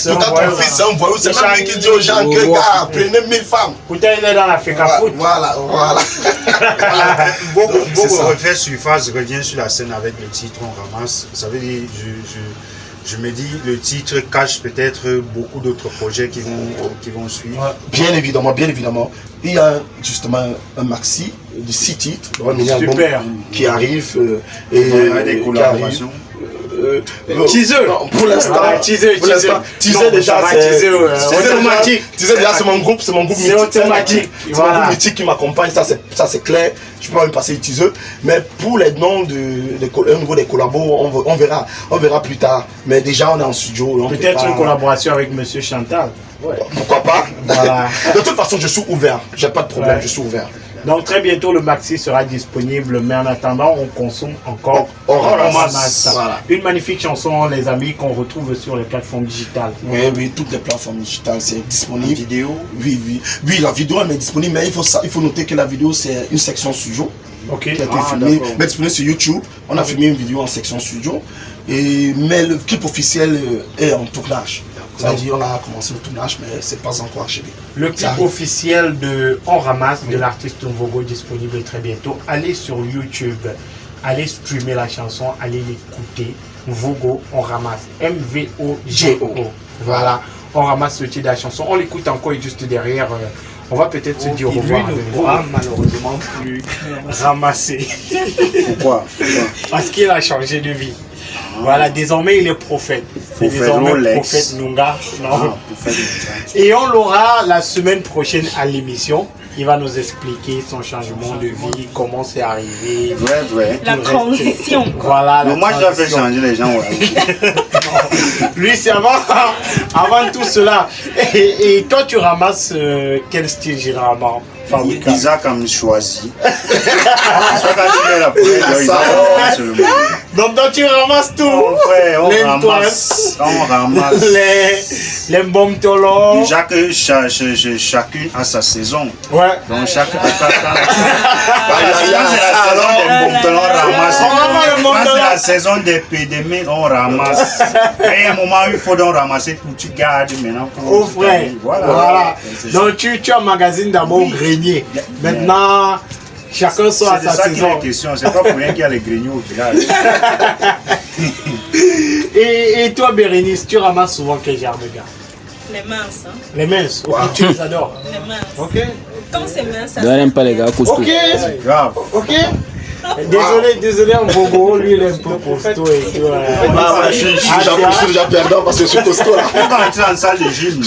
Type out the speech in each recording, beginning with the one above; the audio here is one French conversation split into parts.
Quand ton fils est un voyou, c'est même lui qui dit aux gens que, gars, prenez 1000 femmes. Pourtant, il est dans l'Africa Foot. Voilà. Beaucoup refait surface, revient sur la scène avec le titre, on ramasse. Ça veut dire, je me dis, le titre cache peut-être beaucoup d'autres projets qui vont suivre. Bien évidemment. Il y a justement un maxi de 6 titres, un album qui arrive. Et des collaborations. Teaser. Pour l'instant, teaser déjà, c'est automatique. Teaser déjà, c'est mon groupe mythique. C'est automatique. C'est mon groupe mythique qui m'accompagne, ça c'est clair. Je peux pas même passer le teaser. Mais pour les noms au niveau des collabos, on verra plus tard. Mais déjà, on est en studio. Peut-être une collaboration avec Monsieur Chantal. Ouais. Pourquoi pas? Voilà. De toute façon, je suis ouvert. J'ai pas de problème, je suis ouvert. Donc très bientôt le maxi sera disponible, mais en attendant on consomme encore on ramasse. Voilà. Une magnifique chanson les amis qu'on retrouve sur les plateformes digitales. Oui, toutes les plateformes digitales c'est disponible. La vidéo? Oui, la vidéo elle est disponible, mais il faut noter que la vidéo c'est une section studio qui a été filmée, mais disponible sur YouTube. On a filmé une vidéo en section studio, mais le clip officiel est en tournage. C'est-à-dire on a commencé le tournage, mais c'est pas encore achevé. Le clip officiel de On Ramasse de l'artiste Mvogo disponible très bientôt. Allez sur YouTube, allez streamer la chanson, allez l'écouter. Mvogo, On Ramasse, M-V-O-G-O. Voilà, On Ramasse le titre de la chanson. On l'écoute encore et juste derrière. On va peut-être se dire au revoir. Lui ne pourra malheureusement plus ramasser. Pourquoi? Parce qu'il a changé de vie. Voilà, désormais il est prophète. C'est désormais prophète Nunga. Et on l'aura la semaine prochaine à l'émission. Il va nous expliquer son changement de vie, comment c'est arrivé. La transition. Voilà. Moi, je dois faire changer les gens. Lui, c'est avant tout cela. Et toi, tu ramasses quel style généralement? Isaac a choisi. Donc toi tu ramasses tout. On ramasse. Les mbomtolo. Chacune a sa saison. Ouais. Donc chaque c'est la saison des mbomtolo, on ramasse. C'est la saison des pédémés, on ramasse. Et à un moment il faut donc ramasser pour tu gardes maintenant. Oh frère. Voilà. Donc tu emmagasines d'abord au grenier. Maintenant, chacun soit à sa saison. C'est pas pour rien qu'il y a les greniers au village. Et toi, Bérénice, tu ramasses souvent quel genre de gars? Les minces. Hein? Les minces, tu les adores. Les minces. Ok. Quand c'est mince, ça. Je n'aime pas les gars costauds. Ok. Grave. Ok. Désolé, en Bogo, lui il est un peu costaud et tout. Je suis déjà perdant parce que je suis costaud là. On va entrer en salle de gym.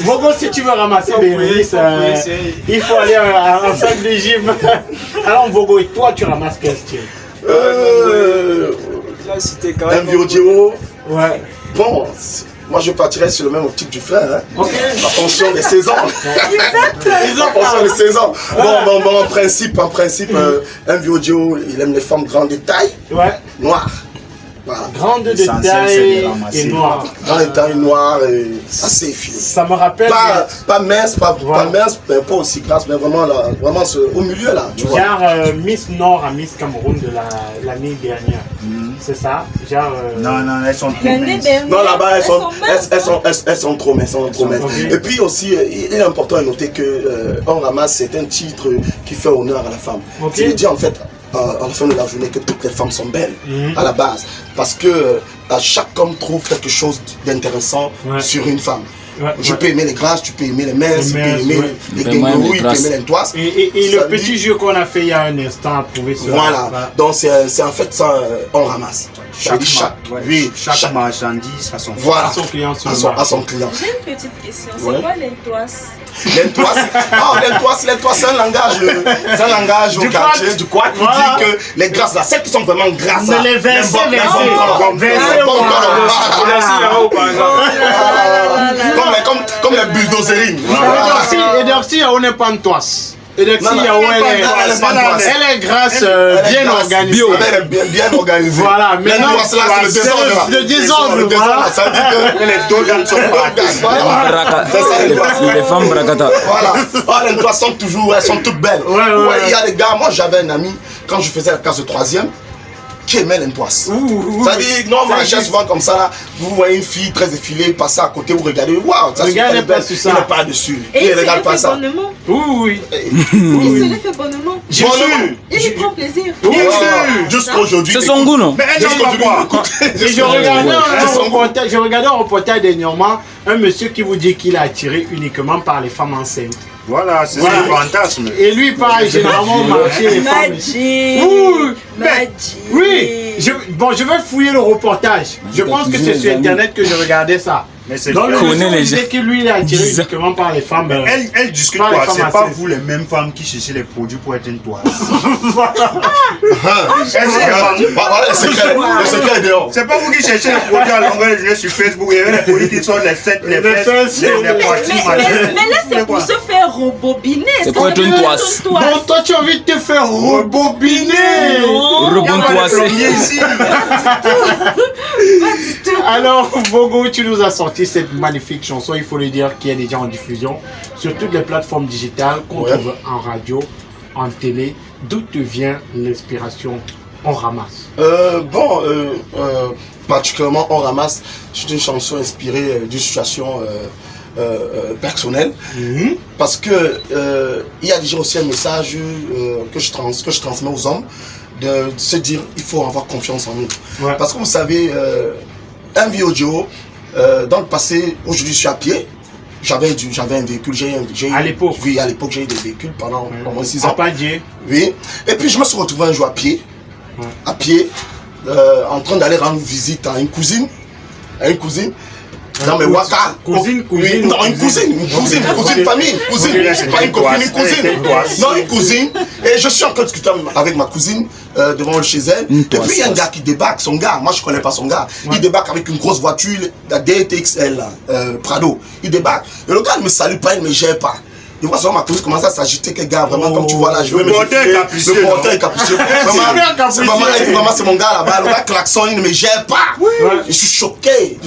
Bogo, si tu veux ramasser Bérénice, il faut aller en salle de gym. Alors Bogo, et toi tu ramasses quel style? Là, c'était quand même. MVOGO. Ouais. Bon. Moi, je partirais sur le même optique du frère. Hein. Okay. La fonction des saisons. La fonction des saisons. Bon, en principe, MVOGO, il aime les femmes grandes de taille, noires. Voilà. Grande de taille et noire. Grande de taille noire et assez fine. Ça me rappelle. Pas mince, pas pas aussi grasse, mais vraiment, là, vraiment au milieu là. Tu vois. Genre Miss Nord à Miss Cameroun de l'année dernière. C'est ça? Genre. Non, elles sont trop minces. Non, là-bas, elles sont trop minces. Okay. Et puis aussi, il est important de noter que On Ramasse, c'est un titre qui fait honneur à la femme. Okay. Il dit en fait, à la fin de la journée, que toutes les femmes sont belles à la base. Parce que chaque homme trouve quelque chose d'intéressant sur une femme. Je peux aimer les grâces, tu peux aimer les minces, tu peux aimer les guénouilles, tu peux aimer les toises. Et le petit jeu qu'on a fait il y a un instant à prouver cela. Voilà, donc c'est en fait ça, On Ramasse. Chaque marchandise a son client. À son client. J'ai une petite question, c'est quoi l'entoise? L'entoise, c'est un langage au quartier du quoi qui dit que les grâces là, celles qui sont vraiment grâces là. Les versets. Comme les bulldozering. Et d'Orsi, on n'est pas en toise. Et d'Orsi, elle est grasse, bien organisée. Bien organisée. Voilà, maintenant, c'est le désordre. Ça dit que les deux sont les femmes bracata. Voilà. Les toises sont toujours, elles sont toutes belles. Il y a des gars, moi j'avais un ami, quand je faisais la classe de 3e, qui aimait l'impoisse. C'est-à-dire, non, moi, j'ai souvent comme ça, là, vous voyez une fille très effilée passer à côté, vous regardez, waouh, ça regardez pas sur ça. Il n'est pas dessus. Et il regarde pas ça. bonnement. Oui. Il se le fait bonnement. Il y prend plaisir. Jusqu'aujourd'hui. C'est son goût, non? Mais elle n'en va pas. Et je regardais un reportage dernièrement, un monsieur qui vous dit qu'il est attiré uniquement par les femmes enceintes. Voilà, c'est le fantasme. Et lui, pareil, généralement, marcher les femmes. Oui, je vais fouiller le reportage. Je pense que c'est sur internet que je regardais ça. Mais c'est donc le connaît monsieur les disait que lui il est attiré Bizarre. uniquement par les femmes. Elle discute Par les quoi? femmes C'est pas enceintes. vous les mêmes femmes qui cherchez les produits pour être une toile. Voilà le secret est dehors. C'est pas vous qui cherchez les produits à longueur de journée sur Facebook. Il y avait les produits qui sont les fesses, les parties, Mais là, c'est pour se faire rebobiner. C'est pour être une toise. Donc toi tu as envie de te faire rebobiner. Rebontoisser. ici. Alors Vogo, tu nous as sorti cette magnifique chanson, il faut le dire, qui est déjà en diffusion sur toutes les plateformes digitales qu'on trouve en radio, en télé. D'où te vient l'inspiration On ramasse? Particulièrement On ramasse, c'est une chanson inspirée d'une situation personnelle. Parce que il y a déjà aussi un message que je transmets aux hommes, de se dire il faut avoir confiance en nous. Ouais. Parce que vous savez, un vieux audio, dans le passé, aujourd'hui je suis à pied, j'avais un véhicule, à l'époque? Oui, à l'époque j'ai eu des véhicules pendant au moins 6 ans. Oui, et puis je me suis retrouvé un jour à pied, en train d'aller rendre visite à une cousine, dans mes waka. Cousine. Non, une cousine famille, pas une copine, une cousine. Non, une cousine. Et je suis en train de discuter avec ma cousine devant chez elle. Et puis il y a un gars qui débarque, son gars, moi je connais pas son gars. Il débarque avec une grosse voiture, la DTXL, Prado. Il débarque. Et le gars ne me salue pas, il ne me gère pas. Et moi, ma cousine commence à s'agiter, que gars, vraiment, comme tu vois là, je veux me porteur est capricieux. Le porteur est capricieux. Vraiment, c'est mon gars là-bas. Le gars klaxon, il ne me gère pas. Je suis choqué.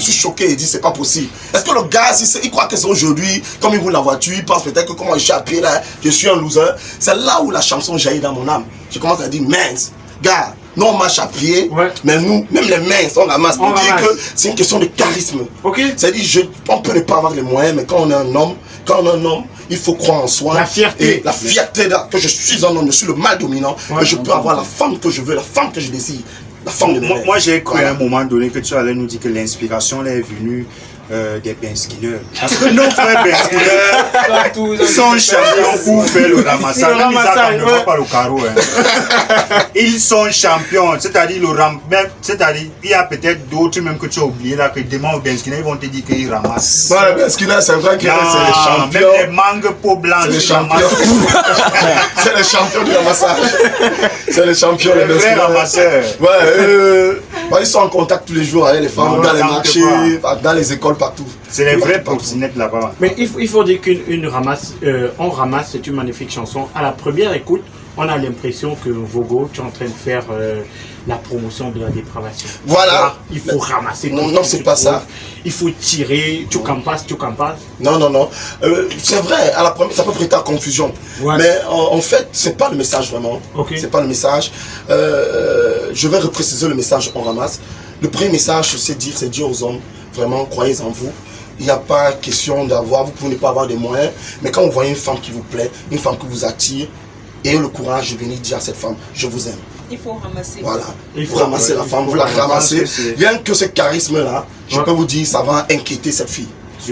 Il dit, c'est pas possible. Est-ce que le gars, il croit que c'est aujourd'hui, comme il roule la voiture, il pense peut-être que comme moi je suis à pied là, je suis un loser. C'est là où la chanson jaillit dans mon âme. Je commence à dire, mince, gars, nous on marche à pied, mais nous, même les minces, on ramasse. Pour dire que c'est une question de charisme. C'est-à-dire, on peut ne pas avoir les moyens, mais quand on est un homme, il faut croire en soi. La fierté. Et la fierté que je suis un homme, je suis le mal dominant, que je peux avoir la femme que je veux, la femme que je désire. La femme de mes rêves. Moi j'ai cru à un moment donné que tu allais nous dire que l'inspiration est venue des Benskiner. Parce que nos frères Benskiner sont champions pour faire le ramassage. Même Isaac ne va pas le carreau. Ils sont champions. C'est-à-dire, il y a peut-être d'autres même que tu as oublié là, que demain au Benskiner, ils vont te dire qu'ils ramassent. Ouais, Benskiner, c'est vrai que c'est les champions. Même les mangues peau blanche. C'est les champions. C'est les champions du ramassage. C'est les champions. Les vrais ramasseurs. Ouais, ils sont en contact tous les jours avec les femmes, dans les marchés, dans les écoles, partout. C'est les vrais proxénètes là-bas. Mais il faut dire On ramasse, c'est une magnifique chanson. À la première écoute, on a l'impression que Vogo, tu es en train de faire la promotion de la dépravation. Voilà. Il faut ramasser. Non, c'est pas ça. Il faut tirer, tu campasses. Non. C'est vrai, à la première, ça peut prêter à confusion. Mais en fait, c'est pas le message vraiment. C'est pas le message. Je vais repréciser le message On ramasse. Le premier message, c'est dire aux hommes, vraiment, croyez en vous. Il n'y a pas question d'avoir, vous pouvez pas avoir des moyens, mais quand vous voyez une femme qui vous plaît, une femme qui vous attire, ayez le courage de venir dire à cette femme, je vous aime. Il faut ramasser. Voilà, il faut ramasser la femme, vous la ramassez. Rien que ce charisme-là, je peux vous dire, ça va inquiéter cette fille.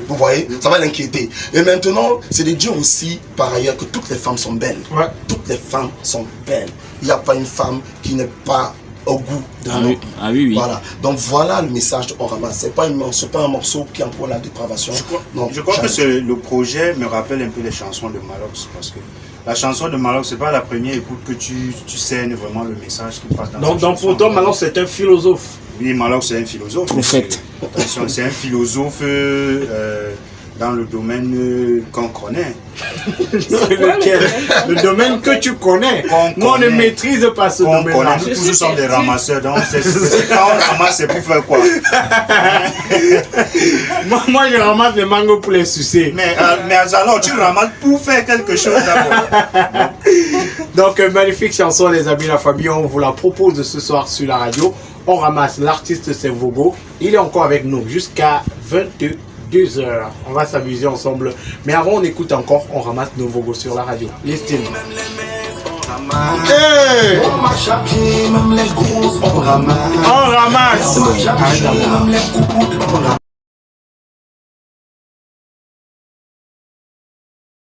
Vous voyez, ça va l'inquiéter. Et maintenant, c'est de dire aussi, par ailleurs, que toutes les femmes sont belles. Toutes les femmes sont belles. Il n'y a pas une femme qui n'est pas au goût d'un homme. Oui. Voilà. Donc voilà le message de On ramasse. C'est pas un morceau qui emploie la dépravation. Je crois que le projet me rappelle un peu les chansons de Malox, parce que la chanson de Malox, c'est pas la première écoute que tu cernes vraiment le message qui passe dans la chanson. Donc pour toi, Malox, c'est un philosophe. Oui, Malox, c'est un philosophe. Prophète. C'est un philosophe dans le domaine qu'on connaît. Le domaine que tu connais. Moi, on ne maîtrise pas ce domaine-là. Nous tous sommes des ramasseurs, donc quand on ramasse, c'est pour faire quoi? Moi, je ramasse des mangots pour les sucer. Mais alors, tu ramasses pour faire quelque chose d'abord. Donc, magnifique chanson, les amis, la famille. On vous la propose ce soir sur la radio. On ramasse l'artiste, c'est Vogo. Il est encore avec nous jusqu'à 22h. On va s'amuser ensemble. Mais avant, on écoute encore. On ramasse nos Vogo sur la radio. Listen. Hey! On ramasse.